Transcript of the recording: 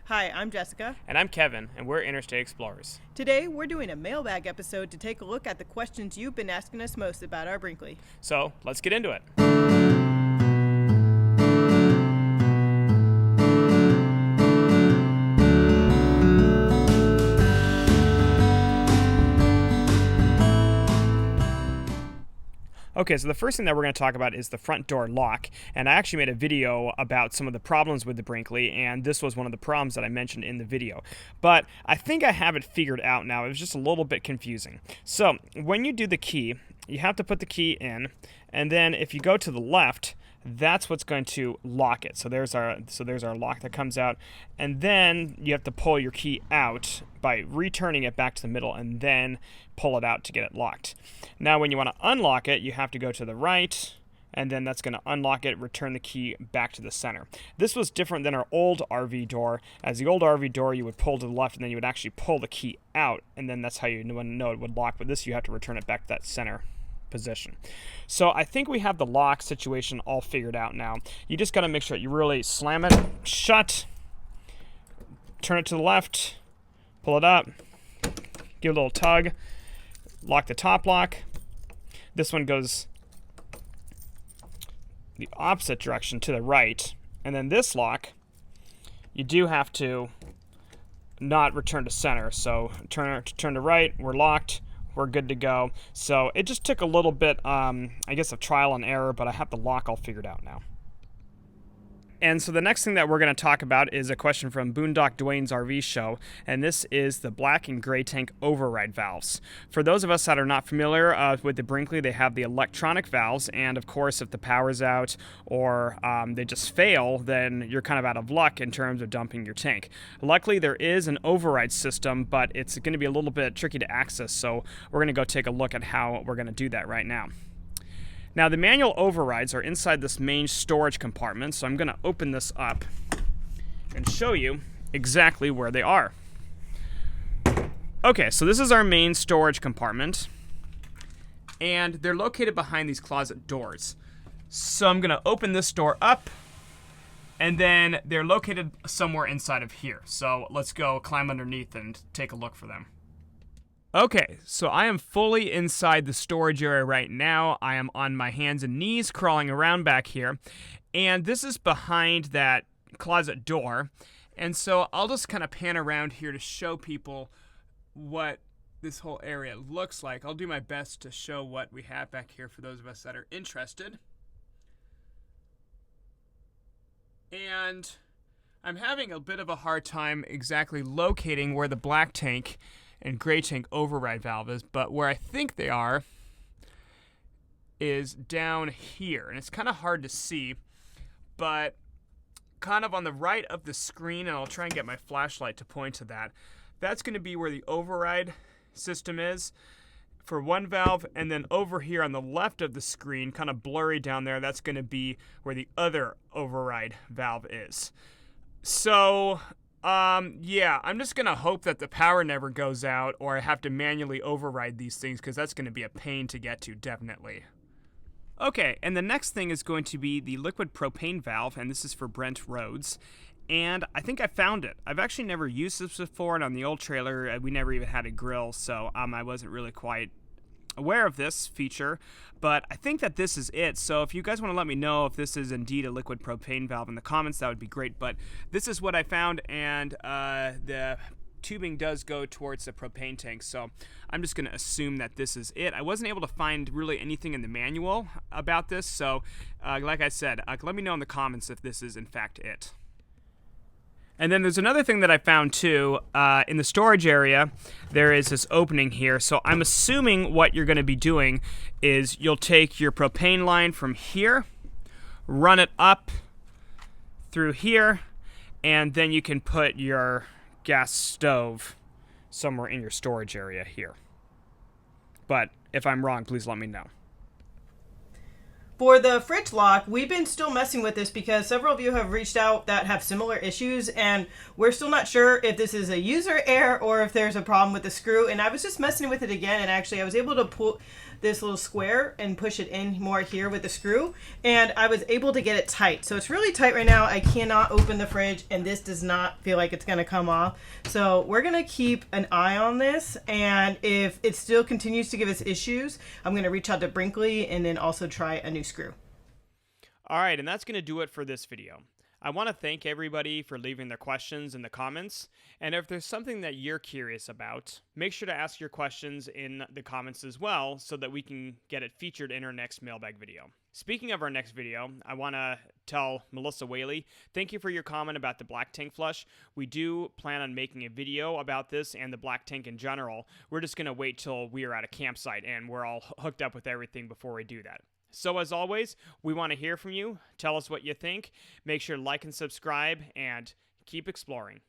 Hi, I'm Jessica. And I'm Kevin, and we're Interstate Explorers. Today, we're doing a mailbag episode to take a look at the questions you've been asking us most about our Brinkley. So, let's get into it. Okay, so the first thing that we're going to talk about is the front door lock, and I actually made a video about some of the problems with the Brinkley, and this was one of the problems that I mentioned in the video. But I think I have it figured out now. It was just a little bit confusing. So, when you do the key, you have to put the key in, and then if you go to the left, that's what's going to lock it. So there's our lock that comes out, and then you have to pull your key out by returning it back to the middle and then pull it out to get it locked. Now when you want to unlock it, you have to go to the right, and then that's going to unlock it, return the key back to the center. This was different than our old RV door. As the old RV door, you would pull to the left and then you would actually pull the key out, and then that's how you know it would lock. But this, you have to return it back to that center position. So I think we have the lock situation all figured out now. You just got to make sure you really slam it shut, turn it to the left, pull it up, give it a little tug, lock the top lock. This one goes the opposite direction to the right, and then this lock, you do have to not return to center. So turn to right, we're locked. We're good to go. So it just took a little bit, I guess, of trial and error, but I have the lock all figured out now. And so the next thing that we're going to talk about is a question from Boondock Dwayne's RV show, and this is the black and gray tank override valves. For those of us that are not familiar with the Brinkley, they have the electronic valves, and of course if the power's out or they just fail, then you're kind of out of luck in terms of dumping your tank. Luckily there is an override system, but it's going to be a little bit tricky to access, so we're going to go take a look at how we're going to do that right now. Now the manual overrides are inside this main storage compartment, so I'm going to open this up and show you exactly where they are. Okay, so this is our main storage compartment, and they're located behind these closet doors. So I'm going to open this door up, and then they're located somewhere inside of here. So let's go climb underneath and take a look for them. Okay, so I am fully inside the storage area right now. I am on my hands and knees crawling around back here, and this is behind that closet door. And so I'll just kind of pan around here to show people what this whole area looks like. I'll do my best to show what we have back here for those of us that are interested. And I'm having a bit of a hard time exactly locating where the black tank and gray tank override valve is, but where I think they are is down here, and it's kind of hard to see, but kind of on the right of the screen, and I'll try and get my flashlight to point to that. That's going to be where the override system is for one valve, and then over here on the left of the screen, kind of blurry down there, that's going to be where the other override valve is. So yeah, I'm just going to hope that the power never goes out, or I have to manually override these things, because that's going to be a pain to get to, definitely. Okay, and the next thing is going to be the liquid propane valve, and this is for Brent Rhodes. And I think I found it. I've actually never used this before, and on the old trailer, we never even had a grill, so I wasn't really quite aware of this feature, but I think that this is it. So if you guys want to let me know if this is indeed a liquid propane valve in the comments, that would be great. But this is what I found, and the tubing does go towards the propane tank, so I'm just going to assume that this is it. I wasn't able to find really anything in the manual about this, so like I said, let me know in the comments if this is in fact it. And then there's another thing that I found too. In the storage area, there is this opening here. So I'm assuming what you're going to be doing is you'll take your propane line from here, run it up through here, and then you can put your gas stove somewhere in your storage area here. But if I'm wrong, please let me know. For the fridge lock, we've been still messing with this because several of you have reached out that have similar issues, and we're still not sure if this is a user error or if there's a problem with the screw. And I was just messing with it again, and actually I was able to this little square and push it in more here with the screw, and I was able to get it tight. So it's really tight right now. I cannot open the fridge, and this does not feel like it's gonna come off. So we're gonna keep an eye on this, and if it still continues to give us issues, I'm gonna reach out to Brinkley and then also try a new screw. All right, and that's going to do it for this video. I want to thank everybody for leaving their questions in the comments, and if there's something that you're curious about, make sure to ask your questions in the comments as well so that we can get it featured in our next mailbag video. Speaking of our next video, I want to tell Melissa Whaley, thank you for your comment about the black tank flush. We do plan on making a video about this and the black tank in general. We're just going to wait till we are at a campsite and we're all hooked up with everything before we do that. So as always, we want to hear from you. Tell us what you think. Make sure to like and subscribe and keep exploring.